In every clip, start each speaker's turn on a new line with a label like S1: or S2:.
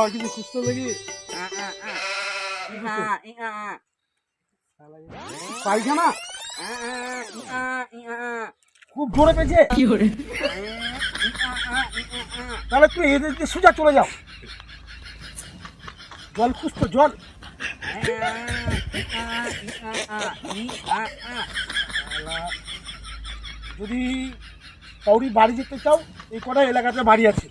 S1: আবার কিছু সুস্থ লাগি পায়খানা খুব জোরে পেয়েছে তাহলে তুই এদেরকে সোজা চলে যাও জল খুঁজতো জল যদি কাউরি বাড়ি যেতে চাও এই কটা এলাকাতে বাড়ি আছে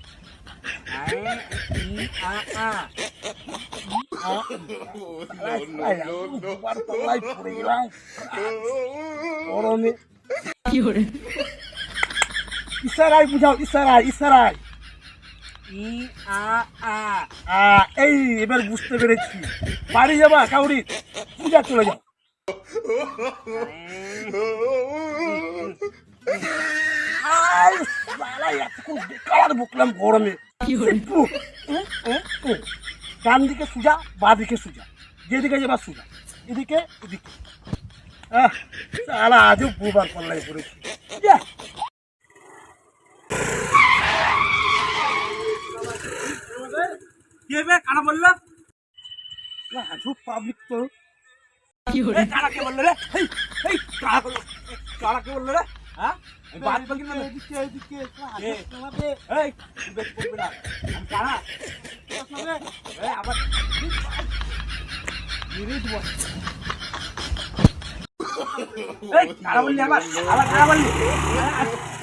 S1: ইশারায় বুঝাও ইশারায় ইশারায় এই এবার বুঝতে পেরেছি বাড়ি যাবা কাউরি পূজা চলে যাও বেকার বকলাম গরমে ডান দিকে সুজা বা দিকে সুজা যেদিকে যাবা সুজা এদিকে এদিকে আজও বুবার পাল্লাই করেছি কারা বললো আজব পাবলিক তো কারাকে বললো রে কারাকে বললো রে হ্যাঁ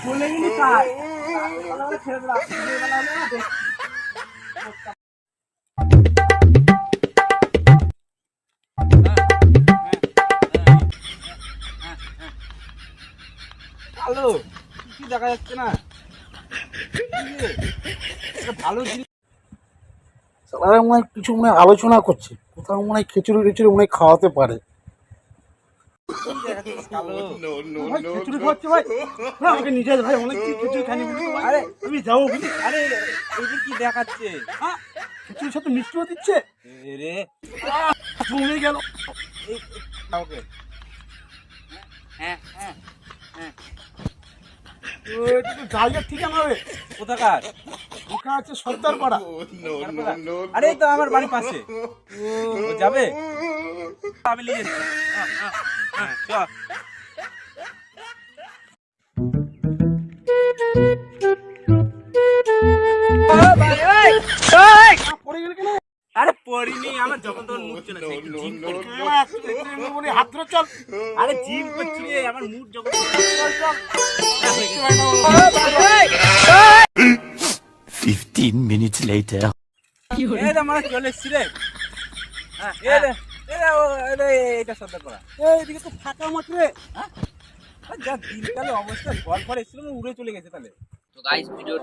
S1: চলে গেলি ছেড়ে দিলাম ভালো কিছু দেখা যাচ্ছে না ভালো জিনিস মনে হয় কিছু মনে হয় আলোচনা করছে কোথাও মনে হয় খিচুড়ি টিচুড়ি মনে হয় খাওয়াতে পারে খিচুড়ি খাওয়াচ্ছে ভাই আমাকে নিজের ভাই অনেক খিচুড়ি খানি আরে তুমি যাও আরে এই যে কি দেখাচ্ছে হ্যাঁ খিচুড়ির সাথে মিষ্টিও দিচ্ছে রে জমে গেল ওকে হ্যাঁ হ্যাঁ হ্যাঁ জায়গা ঠিকানা হবে কোথাকার ওখানে আছে সর্দার পাড়া আরে তো আমার বাড়ির পাশে ও যাবে আমি নিয়ে চল পড়ে গেল কেন আরে পড়িনি আমার যখন তখন মুখ চলে জিম করছি হাত ধরে চল আরে জিম করছি রে আমার মুখ যখন চল
S2: 15 minutes later.
S1: এই আমার চলে এসেছি রে এটা সর্দার করা এইদিকে তো ফাঁকা মাঠ রে যা দিনকালে অবস্থা ঘর ঘর এসেছিল উড়ে চলে গেছে তাহলে তো গাইস ভিডিও